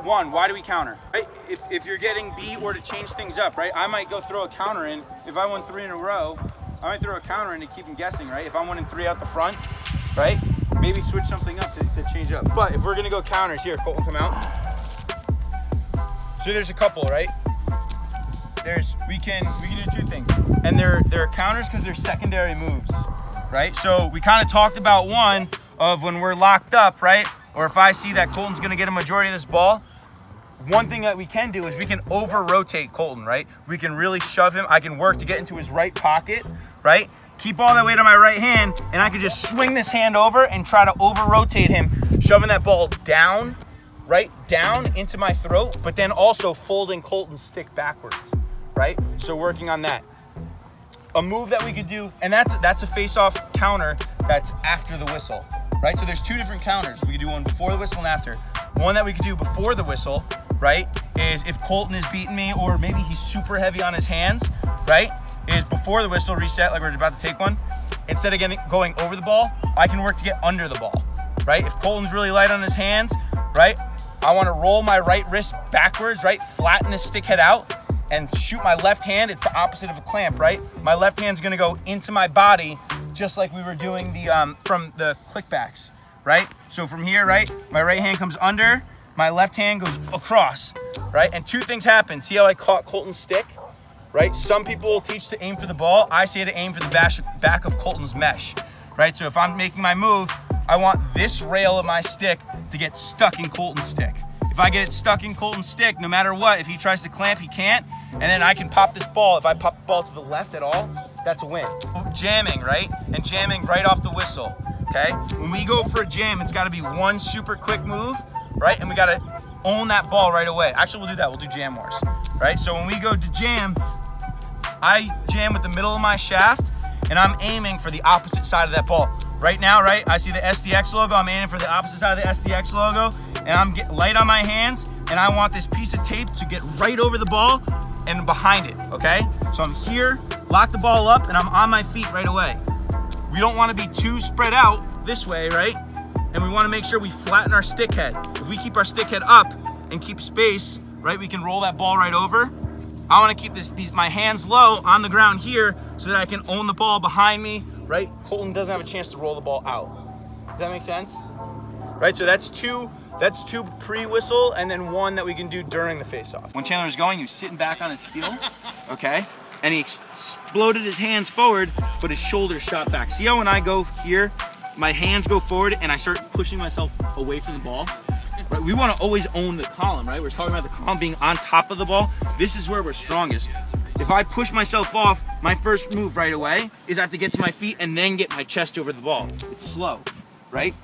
One, why do we counter? Right? If you're getting beat or to change things up, right? I might go throw a counter in. If I won 3 in a row, I might throw a counter in to keep them guessing, right? If I'm winning 3 out the front, right? Maybe switch something up to change up. But if we're gonna go counters here, Colton, come out. So there's a couple, right? We can do 2 things. And they're counters because they're secondary moves, right? So we kind of talked about one of when we're locked up, right? Or if I see that Colton's gonna get a majority of this ball, one thing that we can do is we can over-rotate Colton, right? We can really shove him. I can work to get into his right pocket, right? Keep all that weight on my right hand, and I can just swing this hand over and try to over-rotate him, shoving that ball down, right? Down into my throat, but then also folding Colton's stick backwards, right? So working on that. A move that we could do, and that's a face-off counter that's after the whistle, right? So there's 2 different counters. We could do one before the whistle and after. One that we could do before the whistle, right, is if Colton is beating me or maybe he's super heavy on his hands, right, is before the whistle reset, like we're about to take one, instead of going over the ball, I can work to get under the ball, right? If Colton's really light on his hands, right, I want to roll my right wrist backwards, right, flatten the stick head out, and shoot my left hand. It's the opposite of a clamp, right? My left hand's gonna go into my body, just like we were doing from the clickbacks, right? So from here, right, my right hand comes under, my left hand goes across, right? And 2 things happen. See how I caught Colton's stick, right? Some people will teach to aim for the ball. I say to aim for the back of Colton's mesh, right? So if I'm making my move, I want this rail of my stick to get stuck in Colton's stick. If I get it stuck in Colton's stick, no matter what, if he tries to clamp, he can't. And then I can pop this ball. If I pop the ball to the left at all, that's a win. Jamming, right? And jamming right off the whistle, okay? When we go for a jam, it's gotta be one super quick move, right? And we gotta own that ball right away. Actually, we'll do that, we'll do jam wars, right? So when we go to jam, I jam with the middle of my shaft and I'm aiming for the opposite side of that ball. Right now, right, I see the SDX logo, I'm aiming for the opposite side of the SDX logo, and I'm getting light on my hands, and I want this piece of tape to get right over the ball and behind it, okay? So I'm here, lock the ball up, and I'm on my feet right away. We don't want to be too spread out this way, right? And we want to make sure we flatten our stick head. If we keep our stick head up and keep space, right, we can roll that ball right over. I want to keep my hands low on the ground here so that I can own the ball behind me, right? Colton doesn't have a chance to roll the ball out. Does that make sense? Right, so that's two pre-whistle and then 1 that we can do during the face-off. When Chandler was going, he was sitting back on his heel, okay? And he exploded his hands forward, but his shoulders shot back. See how when I go here, my hands go forward and I start pushing myself away from the ball? Right, we want to always own the column, right? We're talking about the column being on top of the ball. This is where we're strongest. If I push myself off, my first move right away is I have to get to my feet and then get my chest over the ball. It's slow, right?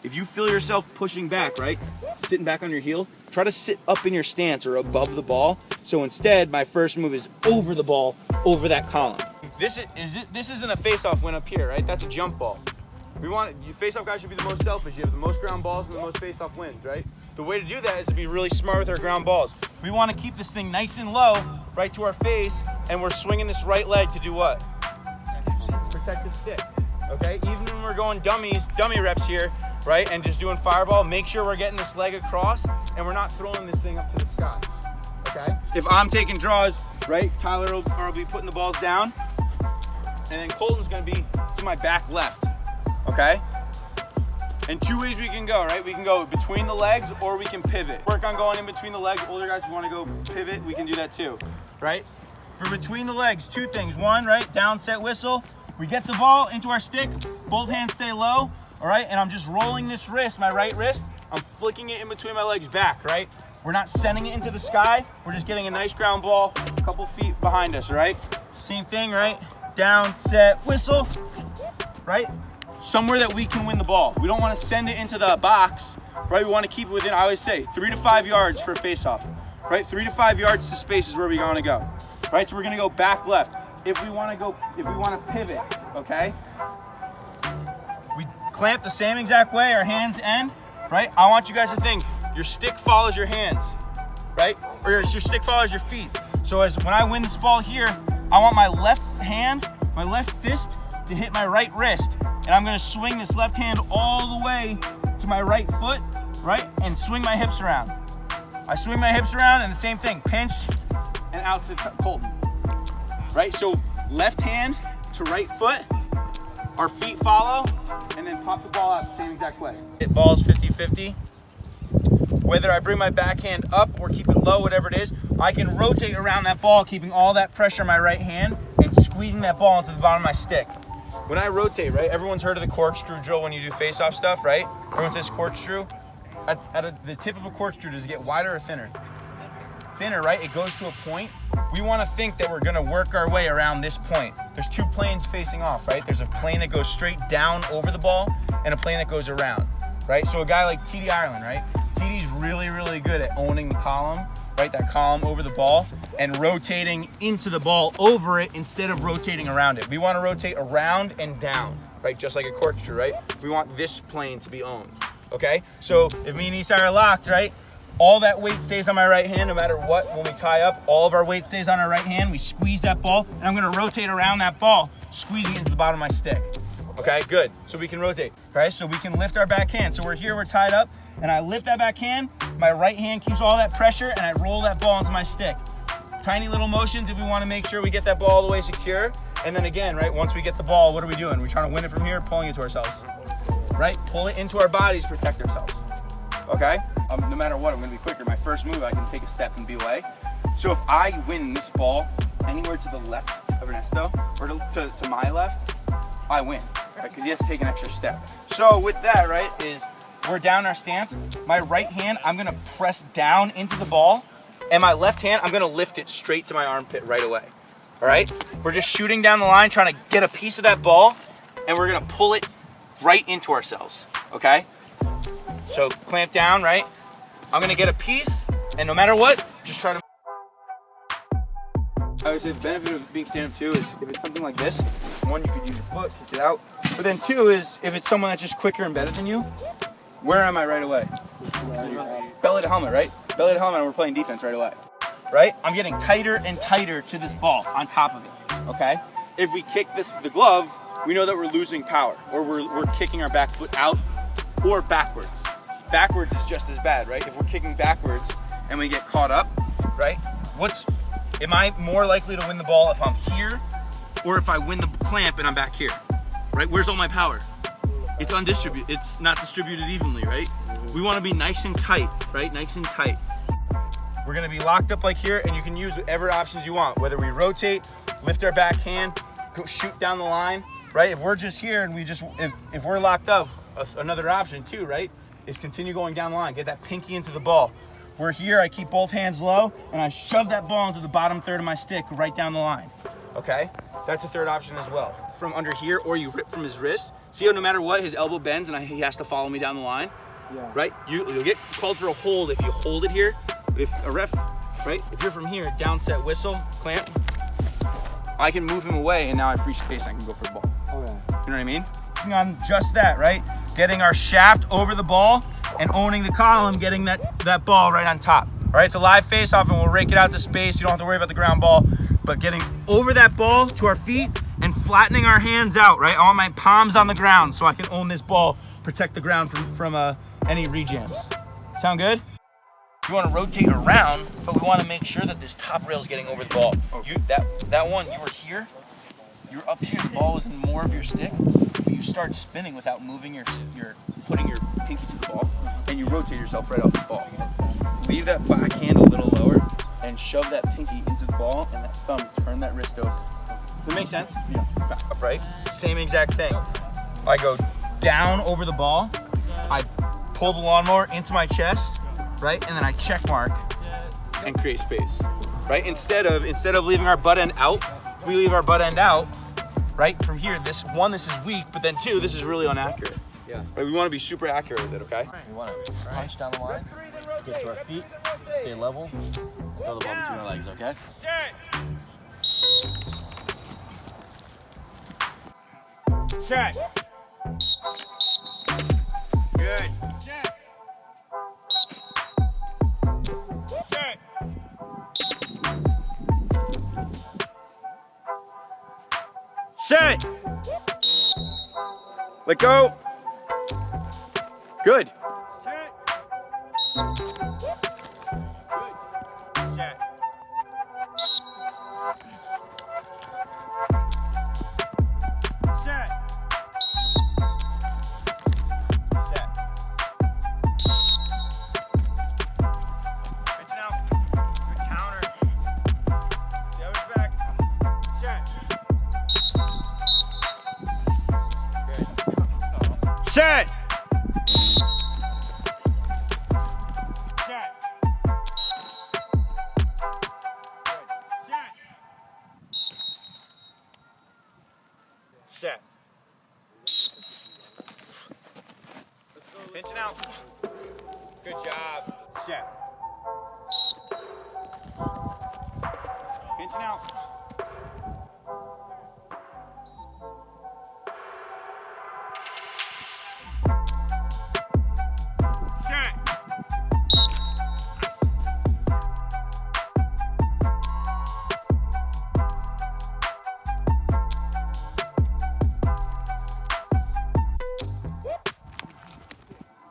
If you feel yourself pushing back, right? Sitting back on your heel, try to sit up in your stance or above the ball. So instead, my first move is over the ball, over that column. This isn't a face-off win up here, right? That's a jump ball. You face-off guys should be the most selfish. You have the most ground balls and the most face-off wins, right? The way to do that is to be really smart with our ground balls. We want to keep this thing nice and low, right to our face, and we're swinging this right leg to do what? Protect the stick, okay? Even when we're going dummy reps here, right, and just doing fireball, make sure we're getting this leg across and we're not throwing this thing up to the sky, okay? If I'm taking draws, right, Tyler will be putting the balls down, and then Colton's gonna be to my back left, okay? And 2 ways we can go, right? We can go between the legs or we can pivot. Work on going in between the legs. Older guys who want to go pivot, we can do that too, right? For between the legs, 2 things. 1, right, down, set, whistle. We get the ball into our stick, both hands stay low, all right? And I'm just rolling this wrist, my right wrist, I'm flicking it in between my legs back, right? We're not sending it into the sky. We're just getting a nice ground ball a couple feet behind us, right? Same thing, right? Down, set, whistle, right? Somewhere that we can win the ball. We don't want to send it into the box, right? We want to keep it within, I always say, 3 to 5 yards for a face-off, right? 3 to 5 yards to space is where we want to go, right? So we're going to go back left. If we want to pivot, okay? We clamp the same exact way, our hands end, right? I want you guys to think your stick follows your hands, right? Or your stick follows your feet. So when I win this ball here, I want my left hand, my left fist to hit my right wrist. And I'm gonna swing this left hand all the way to my right foot, right? And swing my hips around. I swing my hips around and the same thing, pinch and out to Colton. Right, so left hand to right foot, our feet follow, and then pop the ball out the same exact way. It balls 50-50. Whether I bring my backhand up or keep it low, whatever it is, I can rotate around that ball, keeping all that pressure in my right hand and squeezing that ball into the bottom of my stick. When I rotate, right, everyone's heard of the corkscrew drill when you do face-off stuff, right? Everyone says corkscrew. The tip of a corkscrew, does it get wider or thinner? Thinner, right? It goes to a point. We want to think that we're going to work our way around this point. There's two planes facing off, right? There's a plane that goes straight down over the ball and a plane that goes around, right? So a guy like TD Ireland, right? TD's really, really good at owning the column, right? That column over the ball and rotating into the ball over it instead of rotating around it. We want to rotate around and down, right? Just like a corkscrew, right? We want this plane to be owned, okay? So if me and Isai are locked, right? All that weight stays on my right hand no matter what. When we tie up, all of our weight stays on our right hand. We squeeze that ball, and I'm gonna rotate around that ball, squeezing it into the bottom of my stick. Okay, good. So we can rotate, right? So we can lift our back hand. So we're here, we're tied up, and I lift that back hand, my right hand keeps all that pressure, and I roll that ball into my stick. Tiny little motions if we wanna make sure we get that ball all the way secure. And then again, right, once we get the ball, what are we doing? We're trying to win it from here, pulling it to ourselves, right? Pull it into our bodies, protect ourselves, okay? No matter what, I'm gonna be quicker. My first move, I can take a step and be away. So if I win this ball anywhere to the left of Ernesto, or to my left, I win, right? Because he has to take an extra step. So with that, right, is we're down our stance. My right hand, I'm gonna press down into the ball, and my left hand, I'm gonna lift it straight to my armpit right away, all right? We're just shooting down the line, trying to get a piece of that ball, and we're gonna pull it right into ourselves, okay? So clamp down, right? I'm gonna get a piece, and no matter what, just try to. I would say the benefit of being stand-up too is if it's something like this, one, you could use your foot, kick it out. But then two is if it's someone that's just quicker and better than you, where am I right away? Belly to helmet, right? Belly to helmet, and we're playing defense right away. Right? I'm getting tighter and tighter to this ball on top of it, okay? If we kick the glove, we know that we're losing power, or we're kicking our back foot out or backwards. Backwards is just as bad, right? If we're kicking backwards and we get caught up, right? Am I more likely to win the ball if I'm here or if I win the clamp and I'm back here, right? Where's all my power? It's undistributed, it's not distributed evenly, right? We wanna be nice and tight, right? Nice and tight. We're gonna be locked up like here, and you can use whatever options you want, whether we rotate, lift our back hand, go shoot down the line, right? If we're just here and if we're locked up, another option too, right? Is continue going down the line, get that pinky into the ball. We're here, I keep both hands low, and I shove that ball into the bottom third of my stick right down the line, okay? That's a third option as well. From under here, or you rip from his wrist. See how no matter what, his elbow bends and he has to follow me down the line? Yeah. Right? You'll get called for a hold if you hold it here. But if a ref, right? If you're from here, down set, whistle, clamp, I can move him away, and now I have free space, I can go for the ball. Okay. You know what I mean? On just that, right? Getting our shaft over the ball and owning the column, getting that ball right on top. All right, it's a live face-off, and we'll rake it out to space. You don't have to worry about the ground ball, but getting over that ball to our feet and flattening our hands out, right? I want my palms on the ground so I can own this ball, protect the ground from any rejams. Sound good? You want to rotate around, but we want to make sure that this top rail is getting over the ball. That one, you were here, you're up here, the ball was in more of your stick, but you start spinning without moving putting your pinky to the ball, and you rotate yourself right off the ball. Leave that back hand a little lower, and shove that pinky into the ball, and that thumb, turn that wrist over. Does that make sense? Yeah. Back up, right? Same exact thing. I go down over the ball, I pull the lawnmower into my chest, right? And then I check mark and create space, right? Instead of leaving our butt end out, if we leave our butt end out, right? From here, this is weak, but then two, this is really inaccurate. Yeah. Right? We want to be super accurate with it, okay? We want to punch down the line, get to our feet, stay level, throw the ball between our legs, okay? Set. Good. Set. Set. Let go. Good. Set. Good job. Set. Pinching out.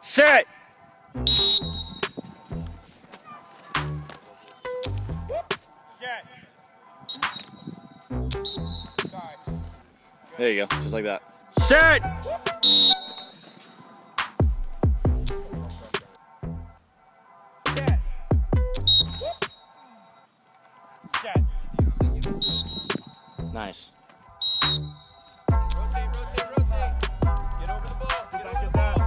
Set. Set. There you go, just like that. Set. Set. Set. Nice. Rotate, rotate, rotate. Get over the ball. Get over the ball.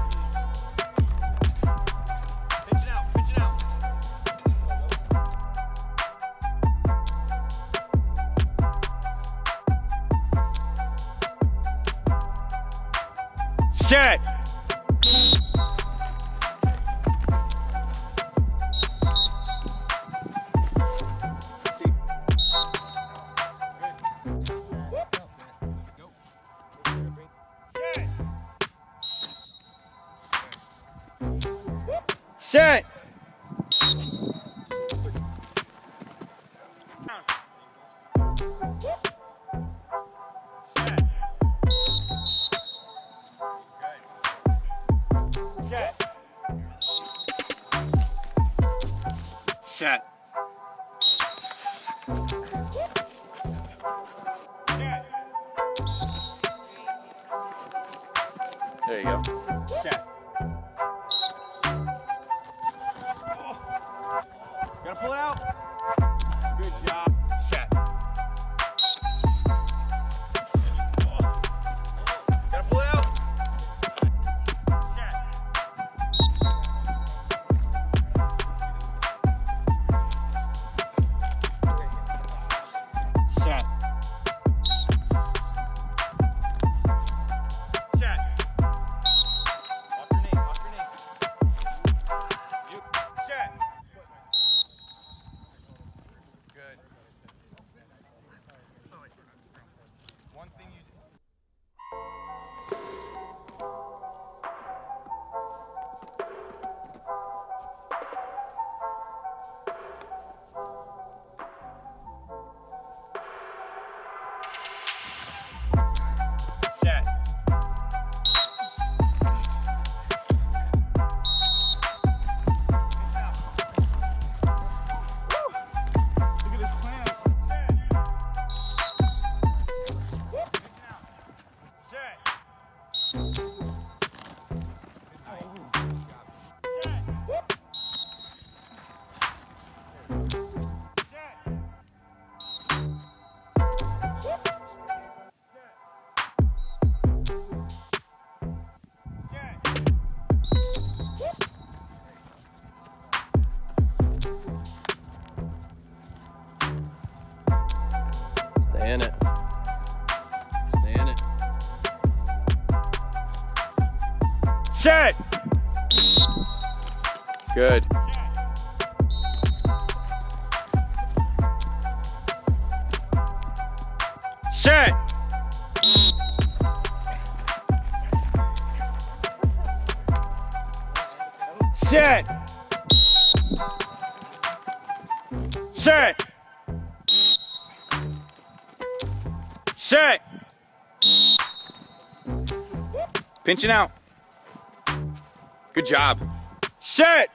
Pitching out, pitching out. Set. Set. Set. There you go. Set. Gotta pull it out. Good job. Set. Gotta pull it out. Set. Set. Set. Off your knee, off your knee. You. Set. Good. One thing you do. Set. Look at this plan. Set. Set. Stay in it. Stay in it. Set. Good. Set. Set. Set. Set. Pinching out. Good job. Set.